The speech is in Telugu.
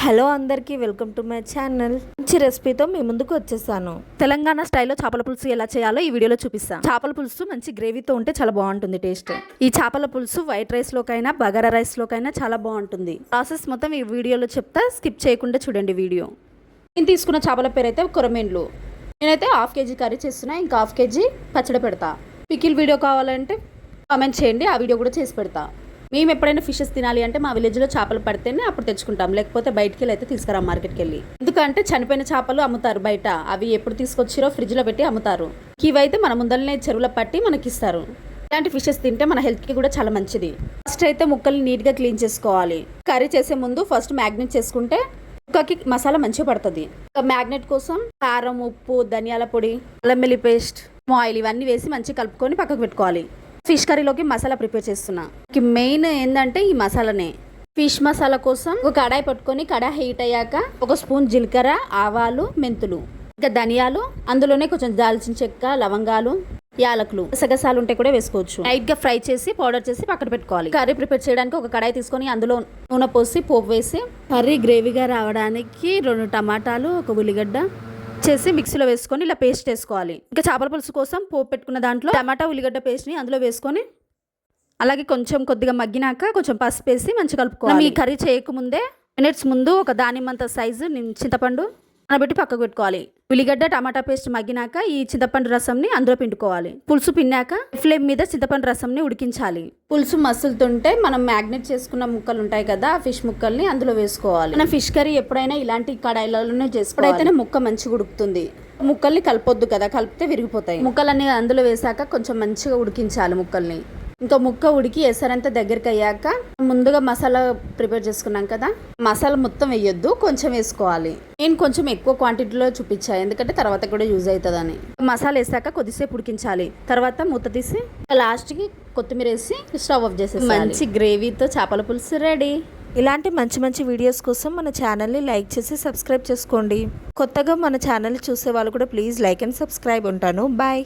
హలో అందరికీ వెల్కమ్ టు మై ఛానల్. మంచి రెసిపీతో మీ ముందుకు వచ్చేసాను. తెలంగాణ స్టైల్లో చేపల పులుసు ఎలా చేయాలో ఈ వీడియోలో చూపిస్తాను. చేపల పులుసు మంచి గ్రేవీతో ఉంటే చాలా బాగుంటుంది టేస్ట్. ఈ చేపల పులుసు వైట్ రైస్ లోకైనా బగారా రైస్ లోకైనా చాలా బాగుంటుంది. ప్రాసెస్ మొత్తం ఈ వీడియోలో చెప్తా, స్కిప్ చేయకుండా చూడండి వీడియో. నేను తీసుకున్న చేపల పేరు అయితే కొరమేన్లు. నేనైతే 1/2 kg కర్రీ చేస్తున్నా, ఇంకా 1/2 kg పచ్చడి పెడతా. పికిల్ వీడియో కావాలంటే కామెంట్ చేయండి, ఆ వీడియో కూడా చేసి పెడతా. మేము ఎప్పుడైనా ఫిషెస్ తినాలి అంటే మా విలేజ్లో చేపలు పడితేనే అప్పుడు తెచ్చుకుంటాం, లేకపోతే బయటికి వెళ్ళి అయితే తీసుకురాం మార్కెట్కి వెళ్ళి. ఎందుకంటే చనిపోయిన చేపలు అమ్ముతారు బయట, అవి ఎప్పుడు తీసుకొచ్చిరో ఫ్రిడ్జ్లో పెట్టి అమ్ముతారు. ఇవైతే మన ముందరనే చెరువులో పట్టి మనకి ఇస్తారు. ఇలాంటి ఫిషెస్ తింటే మన హెల్త్కి కూడా చాలా మంచిది. ఫస్ట్ అయితే ముక్కల్ని నీట్గా క్లీన్ చేసుకోవాలి. కర్రీ చేసే ముందు ఫస్ట్ మ్యాగ్నెట్ చేసుకుంటే ముక్కకి మసాలా మంచిగా పడుతుంది. మ్యాగ్నెట్ కోసం కారం, ఉప్పు, ధనియాల పొడి, అల్లం వెల్లుల్లి పేస్ట్, ఆయిల్ ఇవన్నీ వేసి మంచిగా కలుపుకొని పక్కకు పెట్టుకోవాలి. ఫిష్ కర్రీలోకి మసాలా ప్రిపేర్ చేస్తున్నా. మెయిన్ ఏంటంటే ఈ మసాలానే. ఫిష్ మసాలా కోసం ఒక కడాయి పట్టుకొని, కడాయి హీట్ అయ్యాక 1 స్పూన్ జీలకర్ర, ఆవాలు, మెంతులు, ఇంకా ధనియాలు, అందులోనే కొంచెం దాల్చిన చెక్క, లవంగాలు, యాలకులు, గసగసాలు ఉంటే కూడా వేసుకోవచ్చు. లైట్ గా ఫ్రై చేసి పౌడర్ చేసి పక్కన పెట్టుకోవాలి. కర్రీ ప్రిపేర్ చేయడానికి ఒక కడాయి తీసుకొని అందులో నూనె పోసి పోపు వేసి కర్రీ గ్రేవీగా రావడానికి 2 టమాటాలు, 1 ఉల్లిగడ్డ చేసి మిక్సీలో వేసుకొని ఇలా పేస్ట్ వేసుకోవాలి. ఇంకా చేపల పులుసు కోసం పోపు పెట్టుకున్న దాంట్లో టమాటా, ఉల్లిగడ్డ పేస్ట్ని అందులో వేసుకొని అలాగే కొద్దిగా మగ్గినాక కొంచెం పసుపు వేసి మంచిగా కలుపుకోవాలి. ఈ కర్రీ చేయకముందే మినిట్స్ ముందు ఒక దానిమ్మంత సైజు చింతపండు నానబెట్టి పక్కకు పెట్టుకోవాలి. ఉల్లిగడ్డ, టమాటా పేస్ట్ మగ్గినాక ఈ చింతపండు రసంని అందులో పిండుకోవాలి. పులుసు పిండాక ఫ్లేమ్ మీద చింతపండు రసంని ఉడికించాలి. పులుసు మసులుతుంటే మనం మ్యాగ్నెట్ చేసుకున్న ముక్కలు ఉంటాయి కదా, ఆ ఫిష్ ముక్కల్ని అందులో వేసుకోవాలి. మనం ఫిష్ కర్రీ ఎప్పుడైనా ఇలాంటి కడాయిలలోనే చేసుకోవాలి. ముక్క మంచిగా ఉడుకుతుంది. ముక్కల్ని కలపొద్దు కదా, కలిపితే విరిగిపోతాయి. ముక్కలన్నీ అందులో వేసాక కొంచెం మంచిగా ఉడికించాలి ముక్కల్ని. ఇంకా ముక్క ఉడికి ఎసరంతా దగ్గరికి అయ్యాక ముందుగా మసాలా ప్రిపేర్ చేసుకున్నాం కదా, మసాలా మొత్తం వేయొద్దు, కొంచెం వేసుకోవాలి. నేను కొంచెం ఎక్కువ క్వాంటిటీలో చూపించాను, ఎందుకంటే తర్వాత కూడా యూజ్ అవుతుందని. మసాలా వేసాక కొద్దిసేపు ఉడికించాలి. తర్వాత మూత తీసి లాస్ట్కి కొత్తిమీర వేసి స్టవ్ ఆఫ్ చేసేసి మంచి గ్రేవీతో చేపల పులుసు రెడీ. ఇలాంటి మంచి వీడియోస్ కోసం మన ఛానల్ని లైక్ చేసి సబ్స్క్రైబ్ చేసుకోండి. కొత్తగా మన ఛానల్ చూసే వాళ్ళు కూడా ప్లీజ్ లైక్ అండ్ సబ్స్క్రైబ్. ఉంటాను. బాయ్.